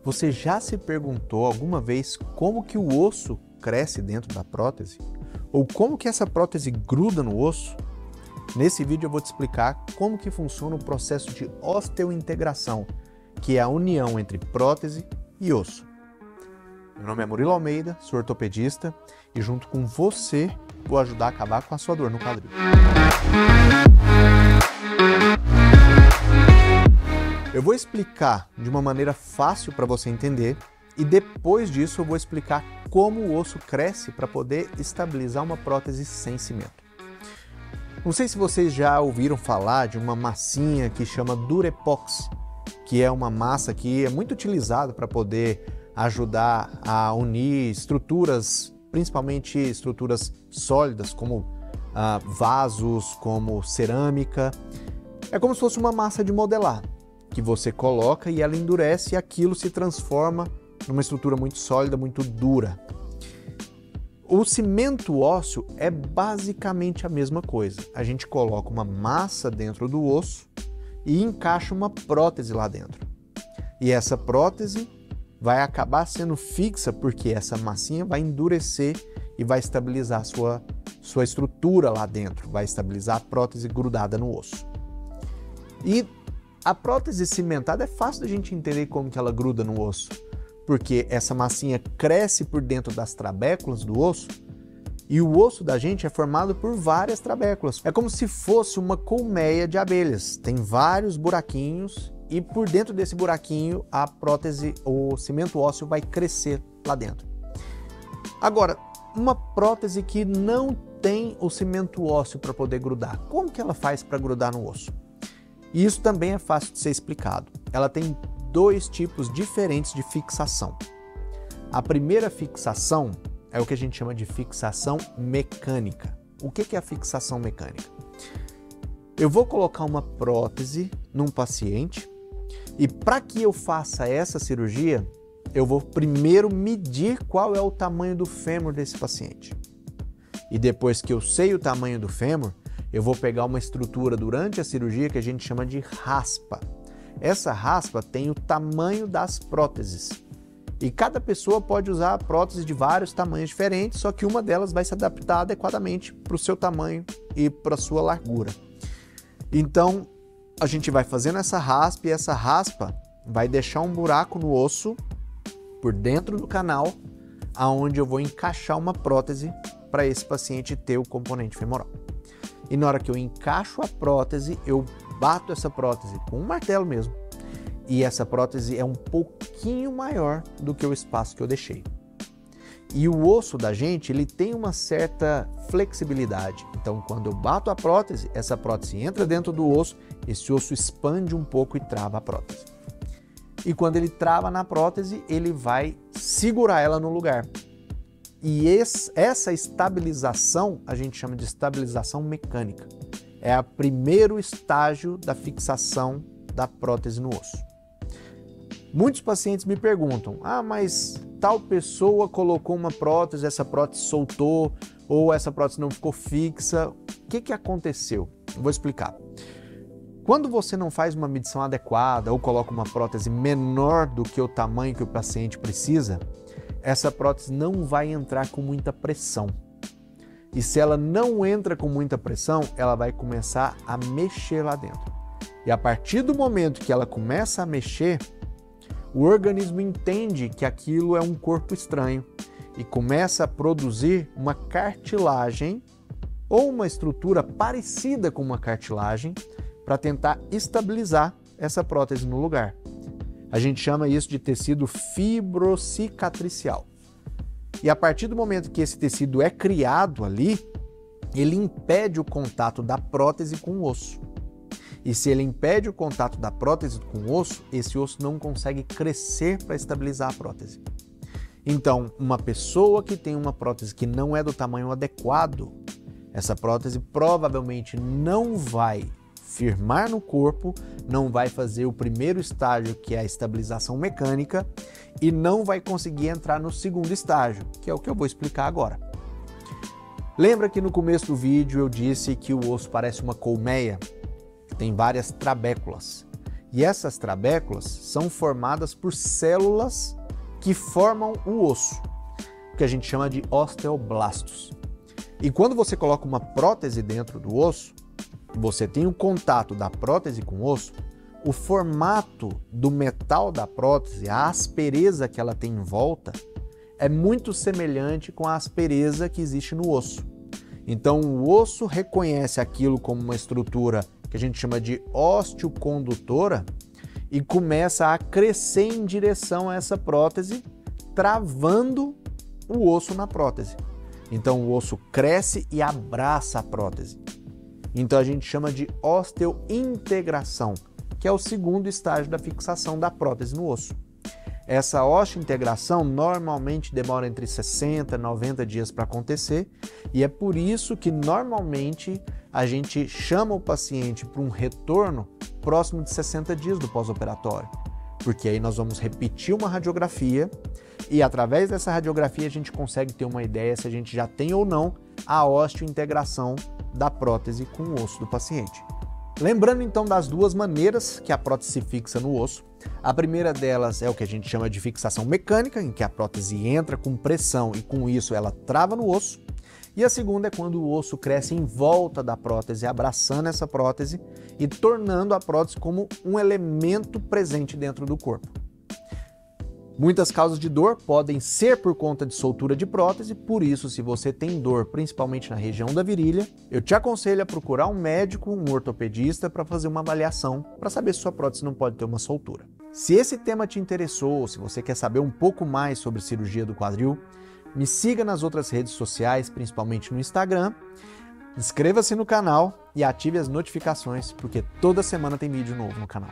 Você já se perguntou alguma vez como que o osso cresce dentro da prótese? Ou como que essa prótese gruda no osso? Nesse vídeo eu vou te explicar como que funciona o processo de osteointegração, que é a união entre prótese e osso. Meu nome é Murilo Almeida, sou ortopedista e junto com você vou ajudar a acabar com a sua dor no quadril. Eu vou explicar de uma maneira fácil para você entender e depois disso eu vou explicar como o osso cresce para poder estabilizar uma prótese sem cimento. Não sei se vocês já ouviram falar de uma massinha que chama Durepoxy, que é uma massa que é muito utilizada para poder ajudar a unir estruturas, principalmente estruturas sólidas como vasos, como cerâmica. É como se fosse uma massa de modelar, que você coloca e ela endurece e aquilo se transforma numa estrutura muito sólida, muito dura. O cimento ósseo é basicamente a mesma coisa. A gente coloca uma massa dentro do osso e encaixa uma prótese lá dentro. E essa prótese vai acabar sendo fixa porque essa massinha vai endurecer e vai estabilizar sua estrutura lá dentro, vai estabilizar a prótese grudada no osso. E a prótese cimentada é fácil da gente entender como que ela gruda no osso, porque essa massinha cresce por dentro das trabéculas do osso e o osso da gente é formado por várias trabéculas. É como se fosse uma colmeia de abelhas, tem vários buraquinhos e por dentro desse buraquinho a prótese, o cimento ósseo vai crescer lá dentro. Agora, uma prótese que não tem o cimento ósseo para poder grudar, como que ela faz para grudar no osso? E isso também é fácil de ser explicado. Ela tem dois tipos diferentes de fixação. A primeira fixação é o que a gente chama de fixação mecânica. O que é a fixação mecânica? Eu vou colocar uma prótese num paciente e para que eu faça essa cirurgia, eu vou primeiro medir qual é o tamanho do fêmur desse paciente. E depois que eu sei o tamanho do fêmur, eu vou pegar uma estrutura durante a cirurgia que a gente chama de raspa. Essa raspa tem o tamanho das próteses. E cada pessoa pode usar próteses de vários tamanhos diferentes, só que uma delas vai se adaptar adequadamente para o seu tamanho e para a sua largura. Então, a gente vai fazendo essa raspa e essa raspa vai deixar um buraco no osso por dentro do canal, aonde eu vou encaixar uma prótese para esse paciente ter o componente femoral. E na hora que eu encaixo a prótese, eu bato essa prótese com um martelo mesmo. E essa prótese é um pouquinho maior do que o espaço que eu deixei. E o osso da gente, ele tem uma certa flexibilidade. Então, quando eu bato a prótese, essa prótese entra dentro do osso, esse osso expande um pouco e trava a prótese. E quando ele trava na prótese, ele vai segurar ela no lugar. E essa estabilização a gente chama de estabilização mecânica. É o primeiro estágio da fixação da prótese no osso. Muitos pacientes me perguntam, mas tal pessoa colocou uma prótese, essa prótese soltou, ou essa prótese não ficou fixa. O que aconteceu? Eu vou explicar. Quando você não faz uma medição adequada ou coloca uma prótese menor do que o tamanho que o paciente precisa, essa prótese não vai entrar com muita pressão. E se ela não entra com muita pressão, ela vai começar a mexer lá dentro. E a partir do momento que ela começa a mexer, o organismo entende que aquilo é um corpo estranho e começa a produzir uma cartilagem ou uma estrutura parecida com uma cartilagem para tentar estabilizar essa prótese no lugar. A gente chama isso de tecido fibrocicatricial. E a partir do momento que esse tecido é criado ali, ele impede o contato da prótese com o osso. E se ele impede o contato da prótese com o osso, esse osso não consegue crescer para estabilizar a prótese. Então, uma pessoa que tem uma prótese que não é do tamanho adequado, essa prótese provavelmente não vai firmar no corpo, não vai fazer o primeiro estágio, que é a estabilização mecânica, e não vai conseguir entrar no segundo estágio, que é o que eu vou explicar agora. Lembra que no começo do vídeo eu disse que o osso parece uma colmeia? Tem várias trabéculas. E essas trabéculas são formadas por células que formam o osso, que a gente chama de osteoblastos. E quando você coloca uma prótese dentro do osso, você tem o contato da prótese com o osso, o formato do metal da prótese, a aspereza que ela tem em volta, é muito semelhante com a aspereza que existe no osso. Então o osso reconhece aquilo como uma estrutura que a gente chama de osteocondutora e começa a crescer em direção a essa prótese, travando o osso na prótese. Então o osso cresce e abraça a prótese. Então a gente chama de osteointegração, que é o segundo estágio da fixação da prótese no osso. Essa osteointegração normalmente demora entre 60 e 90 dias para acontecer e é por isso que normalmente a gente chama o paciente para um retorno próximo de 60 dias do pós-operatório, porque aí nós vamos repetir uma radiografia e através dessa radiografia a gente consegue ter uma ideia se a gente já tem ou não a osteointegração da prótese com o osso do paciente. Lembrando então das duas maneiras que a prótese se fixa no osso. A primeira delas é o que a gente chama de fixação mecânica, em que a prótese entra com pressão e com isso ela trava no osso. E a segunda é quando o osso cresce em volta da prótese, abraçando essa prótese e tornando a prótese como um elemento presente dentro do corpo. Muitas causas de dor podem ser por conta de soltura de prótese, por isso, se você tem dor, principalmente na região da virilha, eu te aconselho a procurar um médico, um ortopedista, para fazer uma avaliação, para saber se sua prótese não pode ter uma soltura. Se esse tema te interessou, se você quer saber um pouco mais sobre cirurgia do quadril, me siga nas outras redes sociais, principalmente no Instagram, inscreva-se no canal e ative as notificações, porque toda semana tem vídeo novo no canal.